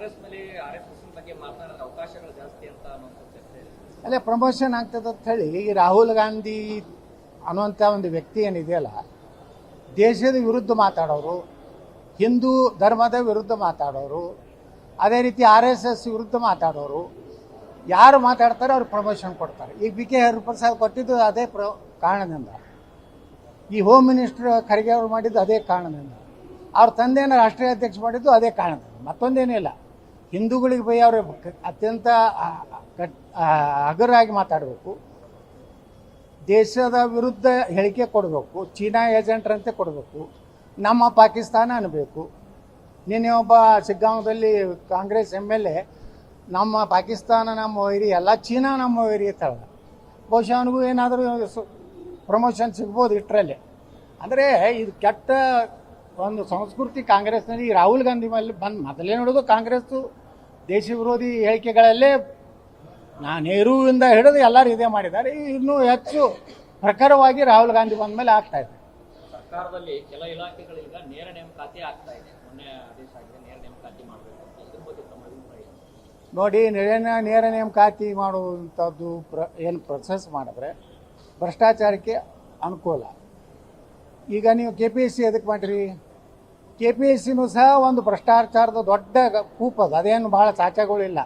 ಕಾಂಗ್ರೆಸ್ ಮೇಲೆ ಆರ್ಎಸ್ಎಸ್ ಬಗ್ಗೆ ಮಾತನಾಡೋದು ಅವಕಾಶಗಳು ಜಾಸ್ತಿ ಅಂತ ಅನ್ನೋದು ಚರ್ಚೆ ಇದೆ. ಅಲ್ಲೇ ಪ್ರಮೋಷನ್ ಆಗ್ತದೆ ಅಂತ ಹೇಳಿ ಈ ರಾಹುಲ್ ಗಾಂಧಿ ಅನ್ನುವಂಥ ಒಂದು ವ್ಯಕ್ತಿ ಏನಿದೆಯಲ್ಲ, ದೇಶದ ವಿರುದ್ಧ ಮಾತಾಡೋರು, ಹಿಂದೂ ಧರ್ಮದ ವಿರುದ್ಧ ಮಾತಾಡೋರು, ಅದೇ ರೀತಿ RSS ವಿರುದ್ಧ ಮಾತಾಡೋರು, ಯಾರು ಮಾತಾಡ್ತಾರೆ ಅವ್ರಿಗೆ ಪ್ರಮೋಷನ್ ಕೊಡ್ತಾರೆ. ಈಗ BK ಹರಿಪ್ರಸಾದ್ ಕೊಟ್ಟಿದ್ದು ಅದೇ ಕಾರಣದಿಂದ, ಈ ಹೋಮ್ ಮಿನಿಸ್ಟರ್ ಖರ್ಗೆ ಅವರು ಮಾಡಿದ್ದು ಅದೇ ಕಾರಣದಿಂದ, ಅವ್ರ ತಂದೆಯನ್ನು ರಾಷ್ಟ್ರೀಯ ಅಧ್ಯಕ್ಷ ಮಾಡಿದ್ದು ಅದೇ ಕಾರಣದಿಂದ, ಮತ್ತೊಂದೇನಿಲ್ಲ. ಹಿಂದೂಗಳಿಗೆ ಬೈ ಅವರು ಅತ್ಯಂತ ಹಗುರಾಗಿ ಮಾತಾಡಬೇಕು, ದೇಶದ ವಿರುದ್ಧ ಹೇಳಿಕೆ ಕೊಡಬೇಕು, ಚೀನಾ ಏಜೆಂಟ್ರಂತೆ ಕೊಡಬೇಕು, ನಮ್ಮ ಪಾಕಿಸ್ತಾನ ಅನ್ನಬೇಕು. ನಿನ್ನೆ ಒಬ್ಬ ಶಿಗ್ಗಾಂವದಲ್ಲಿ ಕಾಂಗ್ರೆಸ್ MLA ನಮ್ಮ ಪಾಕಿಸ್ತಾನ ನಮ್ಮ ವೈರಿ, ಎಲ್ಲ ಚೀನಾ ನಮ್ಮ ವೈರಿ ಅಂತ ಹೇಳ. ಬಹುಶಃ ಅವನಿಗೂ ಏನಾದರೂ ಪ್ರಮೋಷನ್ ಸಿಗ್ಬೋದು ಇಷ್ಟರಲ್ಲೇ. ಅಂದರೆ ಇದು ಕೆಟ್ಟ ಒಂದು ಸಂಸ್ಕೃತಿ ಕಾಂಗ್ರೆಸ್ನಲ್ಲಿ. ರಾಹುಲ್ ಗಾಂಧಿ ಮೇಲೆ ಬಂದು ಮೊದಲೇ ನೋಡೋದು ಕಾಂಗ್ರೆಸ್ಸು ದೇಶ ವಿರೋಧಿ ಹೇಳಿಕೆಗಳಲ್ಲೇ ನೆಹರೂವಿಂದ ಹಿಡಿದು ಎಲ್ಲರೂ ಇದೇ ಮಾಡಿದ್ದಾರೆ. ಇನ್ನೂ ಹೆಚ್ಚು ಪ್ರಖರವಾಗಿ ರಾಹುಲ್ ಗಾಂಧಿ ಬಂದ ಮೇಲೆ ಆಗ್ತಾ ಇದೆ. ಸರ್ಕಾರದಲ್ಲಿ ಕೆಲ ಇಲಾಖೆಗಳಿಂದ ನೇರ ನೇಮಕಾತಿ ಆಗ್ತಾ ಇದೆ. ಮೊನ್ನೆ ಆದೇಶ ಆಗಿದೆ ನೇರ ನೇಮಕಾತಿ ಮಾಡಬೇಕು ಅಂತ. ಇದ್ರ ಬಗ್ಗೆ ತಮ್ಮ ಅಭಿಪ್ರಾಯ? ನೋಡಿ, ನೇರ ನೇಮಕಾತಿ ಮಾಡುವಂಥದ್ದು ಏನು ಪ್ರೊಸೆಸ್ ಮಾಡಿದ್ರೆ ಭ್ರಷ್ಟಾಚಾರಕ್ಕೆ ಅನುಕೂಲ. ಈಗ ನೀವು KPSC ಎದಕ್ಕೆ ಮಾಡಿರಿ? KPSCನೂ ಸಹ ಒಂದು ಭ್ರಷ್ಟಾಚಾರದ ದೊಡ್ಡ ಕೂಪದು, ಅದೇನು ಭಾಳ ಸಾಚಗಳಿಲ್ಲ.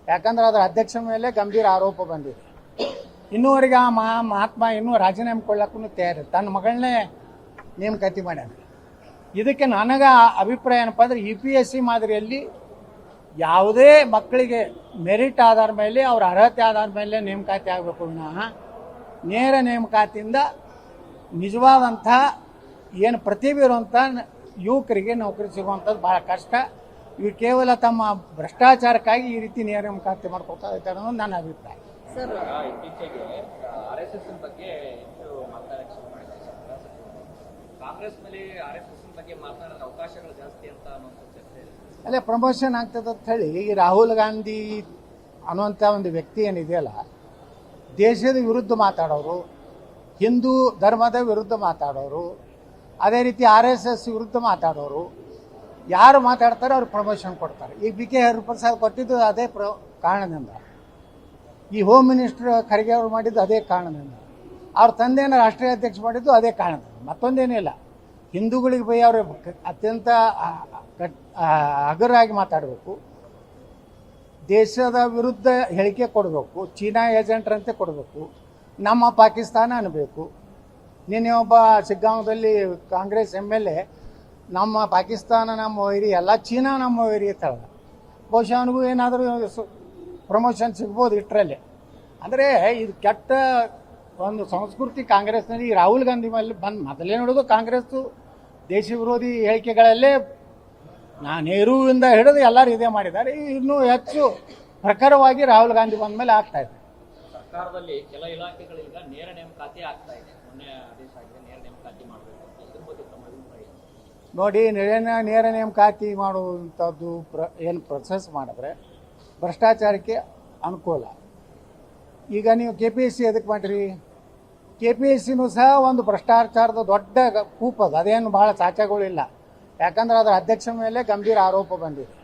ಯಾಕಂದ್ರೆ ಅದರ ಅಧ್ಯಕ್ಷನ ಮೇಲೆ ಗಂಭೀರ ಆರೋಪ ಬಂದಿದೆ. ಇನ್ನೂವರೆಗೆ ಆ ಮಹಾತ್ಮ ಇನ್ನೂ ರಾಜೀನಾಮೆ ಕೊಡ್ಲಕ್ಕೂ ತಯಾರಿ, ತನ್ನ ಮಗಳನ್ನೇ ನೇಮಕಾತಿ ಮಾಡ್ಯಾನ. ಇದಕ್ಕೆ ನನಗೆ ಅಭಿಪ್ರಾಯ ಏನಪ್ಪ ಅಂದರೆ, UPSC ಮಾದರಿಯಲ್ಲಿ ಯಾವುದೇ ಮಕ್ಕಳಿಗೆ ಮೆರಿಟ್ ಆಧಾರ ಮೇಲೆ, ಅವ್ರ ಅರ್ಹತೆ ಆಧಾರ ಮೇಲೆ ನೇಮಕಾತಿ ಆಗಬೇಕು ವಿನಃ ನೇರ ನೇಮಕಾತಿಯಿಂದ ನಿಜವಾದಂಥ ಏನು ಪ್ರತಿಭೆ ಇರುವಂಥ ಯುವಕರಿಗೆ ನೌಕರಿ ಸಿಗುವಂಥದ್ದು ಭಾಳ ಕಷ್ಟ. ಇವು ಕೇವಲ ತಮ್ಮ ಭ್ರಷ್ಟಾಚಾರಕ್ಕಾಗಿ ಈ ರೀತಿ ನೇರ ನೇಮಕಾತಿ ಮಾಡ್ಕೊಳ್ತಾ ಇದ್ದಾರೆ ಅನ್ನೋದು ನನ್ನ ಅಭಿಪ್ರಾಯ. ಸರ್, ಇತ್ತೀಚೆಗೆ RSS ಬಗ್ಗೆ ಹೆಚ್ಚು ಮಾತನಾಡಕ್ಕೆ ಶುರು ಮಾಡಿದ್ದಾರೆ ಸರ್ಕಾರ. ಕಾಂಗ್ರೆಸ್ ಮೇಲೆ RSS ಬಗ್ಗೆ ಮಾತನಾಡೋದು ಅವಕಾಶಗಳು ಜಾಸ್ತಿ ಅಂತ ಅನ್ನೋದು ಚರ್ಚೆ ಇದೆ. ಅಲ್ಲೇ ಪ್ರಮೋಷನ್ ಆಗ್ತದೆ ಅಂತ ಹೇಳಿ ಈ ರಾಹುಲ್ ಗಾಂಧಿ ಅನ್ನುವಂಥ ಒಂದು ವ್ಯಕ್ತಿ ಏನಿದೆಯಲ್ಲ, ದೇಶದ ವಿರುದ್ಧ ಮಾತಾಡೋರು, ಹಿಂದೂ ಧರ್ಮದ ವಿರುದ್ಧ ಮಾತಾಡೋರು, ಅದೇ ರೀತಿ RSS ವಿರುದ್ಧ ಮಾತಾಡೋರು, ಯಾರು ಮಾತಾಡ್ತಾರೆ ಅವ್ರಿಗೆ ಪ್ರಮೋಷನ್ ಕೊಡ್ತಾರೆ. ಈಗ BK ಹರಿಪ್ರಸಾದ್ ಕೊಟ್ಟಿದ್ದು ಅದೇ ಕಾರಣದಿಂದ, ಈ ಹೋಮ್ ಮಿನಿಸ್ಟರ್ ಖರ್ಗೆ ಅವರು ಮಾಡಿದ್ದು ಅದೇ ಕಾರಣದಿಂದ, ಅವ್ರ ತಂದೆಯನ್ನು ರಾಷ್ಟ್ರೀಯ ಅಧ್ಯಕ್ಷ ಮಾಡಿದ್ದು ಅದೇ ಕಾರಣದಿಂದ, ಮತ್ತೊಂದೇನಿಲ್ಲ. ಹಿಂದೂಗಳಿಗೆ ಬೈ ಅವರು ಅತ್ಯಂತ ಹಗುರಾಗಿ ಮಾತಾಡಬೇಕು, ದೇಶದ ವಿರುದ್ಧ ಹೇಳಿಕೆ ಕೊಡಬೇಕು, ಚೀನಾ ಏಜೆಂಟ್ರಂತೆ ಕೊಡಬೇಕು, ನಮ್ಮ ಪಾಕಿಸ್ತಾನ ಅನ್ನಬೇಕು. ನಿನ್ನೆ ಒಬ್ಬ ಶಿಗ್ಗಾಂವದಲ್ಲಿ ಕಾಂಗ್ರೆಸ್ MLA ನಮ್ಮ ಪಾಕಿಸ್ತಾನ ನಮ್ಮ ವೈರಿ, ಎಲ್ಲ ಚೀನಾ ನಮ್ಮ ವೈರಿ ಅಂತ ಹೇಳ. ಬಹುಶಃ ಅವನಿಗೂ ಏನಾದರೂ ಪ್ರಮೋಷನ್ ಸಿಗ್ಬೋದು ಇಷ್ಟರಲ್ಲೇ. ಅಂದರೆ ಇದು ಕೆಟ್ಟ ಒಂದು ಸಂಸ್ಕೃತಿ ಕಾಂಗ್ರೆಸ್ನಲ್ಲಿ. ರಾಹುಲ್ ಗಾಂಧಿ ಮೇಲೆ ಬಂದು ಮೊದಲೇ ನೋಡೋದು ಕಾಂಗ್ರೆಸ್ಸು ದೇಶ ವಿರೋಧಿ ಹೇಳಿಕೆಗಳಲ್ಲೇ ನೆಹರೂವಿಂದ ಹಿಡಿದು ಎಲ್ಲರೂ ಇದೇ ಮಾಡಿದ್ದಾರೆ. ಇನ್ನೂ ಹೆಚ್ಚು ಪ್ರಖರವಾಗಿ ರಾಹುಲ್ ಗಾಂಧಿ ಬಂದ ಮೇಲೆ ಆಗ್ತಾ ಇದೆ. ಸರ್ಕಾರದಲ್ಲಿ ಕೆಲ ಇಲಾಖೆಗಳಿಂದ ನೇರ ನೇಮಕಾತಿ ಆಗ್ತಾ ಇದೆ. ಮೊನ್ನೆ ಆದೇಶ ಆಗಿದೆ ನೇರ ನೇಮಕಾತಿ ಮಾಡಬೇಕು ಅಂತ. ಇದ್ರ ಬಗ್ಗೆ ತಮ್ಮ ಅಭಿಪ್ರಾಯ? ನೋಡಿ, ನೇರ ನೇಮಕಾತಿ ಮಾಡುವಂಥದ್ದು ಏನು ಪ್ರೊಸೆಸ್ ಮಾಡಿದ್ರೆ ಭ್ರಷ್ಟಾಚಾರಕ್ಕೆ ಅನುಕೂಲ. ಈಗ ನೀವು KPSC ಎದಕ್ಕೆ ಮಾಡಿರಿ? KPSCನೂ ಸಹ ಒಂದು ಭ್ರಷ್ಟಾಚಾರದ ದೊಡ್ಡ ಕೂಪದು, ಅದೇನು ಭಾಳ ಸಾಚಗಳಿಲ್ಲ. ಯಾಕಂದ್ರೆ ಅದರ ಅಧ್ಯಕ್ಷನ ಮೇಲೆ ಗಂಭೀರ ಆರೋಪ ಬಂದಿದೆ.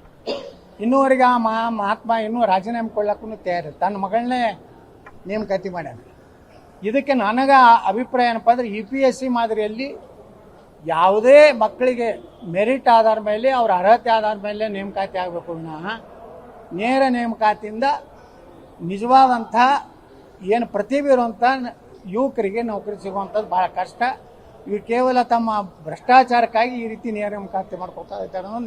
ಇನ್ನೂವರೆಗೆ ಆ ಮಹಾತ್ಮ ಇನ್ನೂ ರಾಜೀನಾಮೆ ಕೊಡ್ಲಕ್ಕೂ ತಯಾರಿ, ತನ್ನ ಮಗಳನ್ನೇ ನೇಮಕಾತಿ ಮಾಡ್ಯಾನ. ಇದಕ್ಕೆ ನನಗೆ ಅಭಿಪ್ರಾಯ ಏನಪ್ಪ ಅಂದರೆ, UPSC ಮಾದರಿಯಲ್ಲಿ ಯಾವುದೇ ಮಕ್ಕಳಿಗೆ ಮೆರಿಟ್ ಆಧಾರ ಮೇಲೆ, ಅವ್ರ ಅರ್ಹತೆ ಆಧಾರ ಮೇಲೆ ನೇಮಕಾತಿ ಆಗಬೇಕು ವಿನಃ ನೇರ ನೇಮಕಾತಿಯಿಂದ ನಿಜವಾದಂಥ ಏನು ಪ್ರತಿಭೆ ಇರುವಂಥ ಯುವಕರಿಗೆ ನೌಕರಿ ಸಿಗುವಂಥದ್ದು ಭಾಳ ಕಷ್ಟ. ಇವು ಕೇವಲ ತಮ್ಮ ಭ್ರಷ್ಟಾಚಾರಕ್ಕಾಗಿ ಈ ರೀತಿ ನೇರ ನೇಮಕಾತಿ ಮಾಡ್ಕೊಳ್ತಾ ಇದ್ದಾರೆ ಅನ್ನೋದು